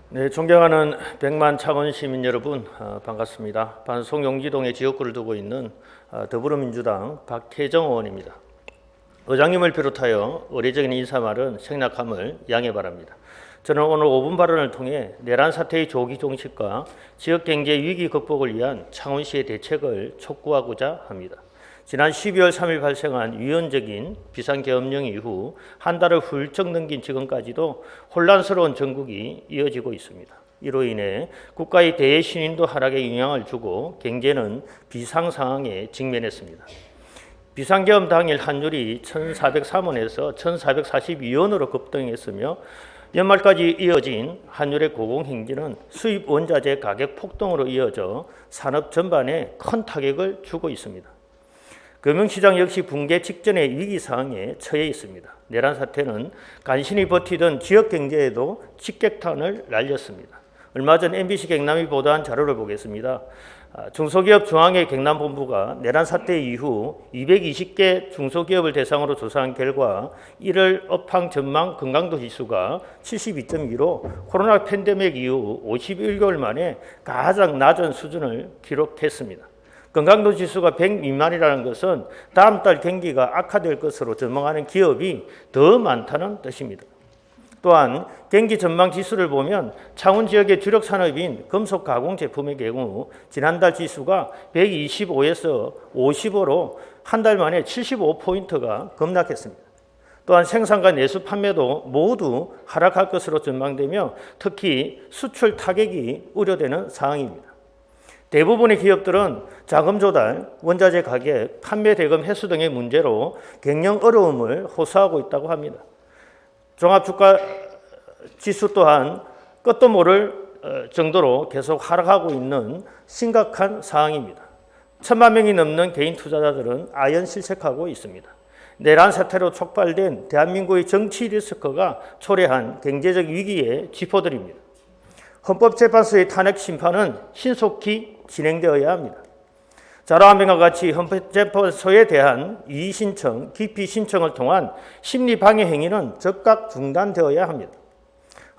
네, 존경하는 100만 창원 시민 여러분, 반갑습니다. 반송 용지동에 지역구를 두고 있는 더불어민주당 박혜정 의원입니다. 의장님을 비롯하여 의례적인 인사말은 생략함을 양해 바랍니다. 저는 오늘 5분 발언을 통해 내란 사태의 조기 종식과 지역경제 위기 극복을 위한 창원시의 대책을 촉구하고자 합니다. 지난 12월 3일 발생한 위헌적인 비상계엄령 이후 한 달을 훌쩍 넘긴 지금까지도 혼란스러운 전국이 이어지고 있습니다. 이로 인해 국가의 대신인도 하락에 영향을 주고 경제는 비상 상황에 직면했습니다. 비상계엄 당일 환율이 1,403원에서 1,442원으로 급등했으며 연말까지 이어진 환율의 고공행진은 수입 원자재 가격 폭등으로 이어져 산업 전반에 큰 타격을 주고 있습니다. 금융시장 역시 붕괴 직전의 위기 상황에 처해 있습니다. 내란 사태는 간신히 버티던 지역 경제에도 직격탄을 날렸습니다. 얼마 전 MBC 경남이 보도한 자료를 보겠습니다. 중소기업 중앙회 경남본부가 내란 사태 이후 220개 중소기업을 대상으로 조사한 결과 1월 업황 전망 건강도 지수가 72.2로 코로나 팬데믹 이후 51개월 만에 가장 낮은 수준을 기록했습니다. 건강도 지수가 100 미만이라는 것은 다음 달 경기가 악화될 것으로 전망하는 기업이 더 많다는 뜻입니다. 또한 경기 전망 지수를 보면 창원 지역의 주력 산업인 금속 가공 제품의 경우 지난달 지수가 125에서 55로 한 달 만에 75포인트가 급락했습니다. 또한 생산과 내수 판매도 모두 하락할 것으로 전망되며 특히 수출 타격이 우려되는 상황입니다. 대부분의 기업들은 자금 조달, 원자재 가격, 판매 대금 회수 등의 문제로 경영 어려움을 호소하고 있다고 합니다. 종합주가 지수 또한 끝도 모를 정도로 계속 하락하고 있는 심각한 상황입니다. 1,000만 명이 넘는 개인 투자자들은 아연 실색하고 있습니다. 내란 사태로 촉발된 대한민국의 정치 리스크가 초래한 경제적 위기의 지표들입니다. 헌법재판소의 탄핵 심판은 신속히 진행되어야 합니다. 자료화면과 같이 헌법재판소에 대한 이의 신청, 기피 신청을 통한 심리 방해 행위는 즉각 중단되어야 합니다.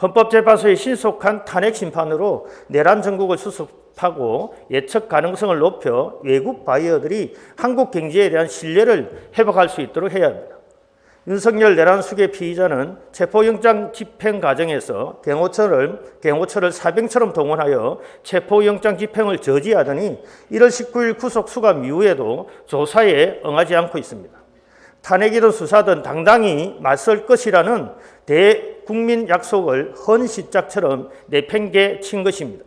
헌법재판소의 신속한 탄핵 심판으로 내란 정국을 수습하고 예측 가능성을 높여 외국 바이어들이 한국 경제에 대한 신뢰를 회복할 수 있도록 해야 합니다. 윤석열 내란 수괴 피의자는 체포영장 집행 과정에서 경호처를 사병처럼 동원하여 체포영장 집행을 저지하더니 1월 19일 구속 수감 이후에도 조사에 응하지 않고 있습니다. 탄핵이든 수사든 당당히 맞설 것이라는 대국민 약속을 헌시짝처럼 내팽개친 것입니다.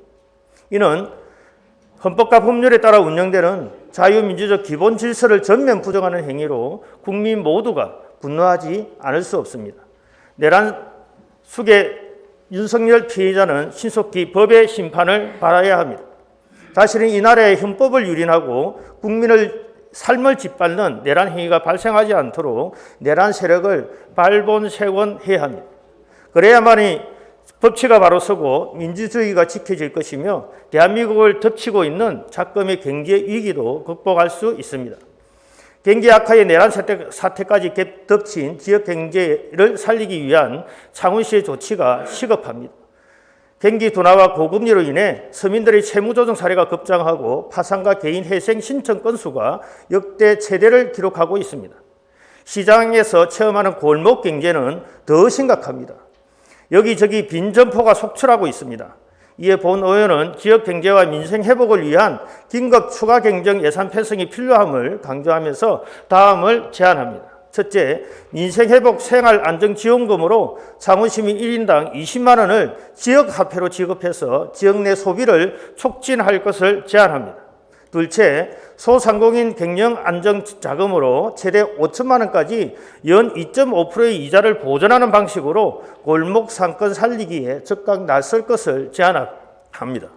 이는 헌법과 법률에 따라 운영되는 자유민주적 기본 질서를 전면 부정하는 행위로 국민 모두가 분노하지 않을 수 없습니다. 내란 수괴 윤석열 피해자는 신속히 법의 심판을 받아야 합니다. 다시는 이 나라의 헌법을 유린하고 국민을 삶을 짓밟는 내란 행위가 발생하지 않도록 내란 세력을 발본색원해야 합니다. 그래야만이 법치가 바로 서고 민주주의가 지켜질 것이며 대한민국을 덮치고 있는 작금의 경제 위기도 극복할 수 있습니다. 경기 악화의 내란 사태까지 겹친 지역 경제를 살리기 위한 창원시의 조치가 시급합니다. 경기 둔화와 고금리로 인해 서민들의 채무조정 사례가 급증하고 파산과 개인 회생 신청 건수가 역대 최대를 기록하고 있습니다. 시장에서 체험하는 골목 경제는 더 심각합니다. 여기저기 빈 점포가 속출하고 있습니다. 이에 본 의원은 지역 경제와 민생 회복을 위한 긴급 추가 경정 예산 편성이 필요함을 강조하면서 다음을 제안합니다. 첫째, 민생 회복 생활 안정 지원금으로 창원시민 1인당 20만 원을 지역 화폐로 지급해서 지역 내 소비를 촉진할 것을 제안합니다. 둘째, 소상공인 경영 안정 자금으로 최대 5천만 원까지 연 2.5%의 이자를 보전하는 방식으로 골목 상권 살리기에 적극 나설 것을 제안합니다.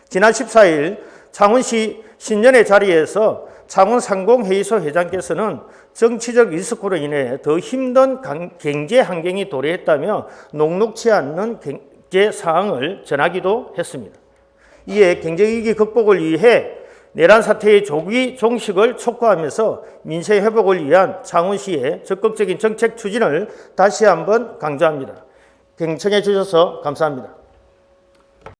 지난 14일 창원시 신년회 자리에서 창원상공회의소 회장께서는 정치적 리스크로 인해 더 힘든 경제 환경이 도래했다며 녹록치 않는 경제 상황을 전하기도 했습니다. 이에 경제위기 극복을 위해 내란 사태의 조기 종식을 촉구하면서 민생 회복을 위한 창원시의 적극적인 정책 추진을 다시 한번 강조합니다. 경청해 주셔서 감사합니다.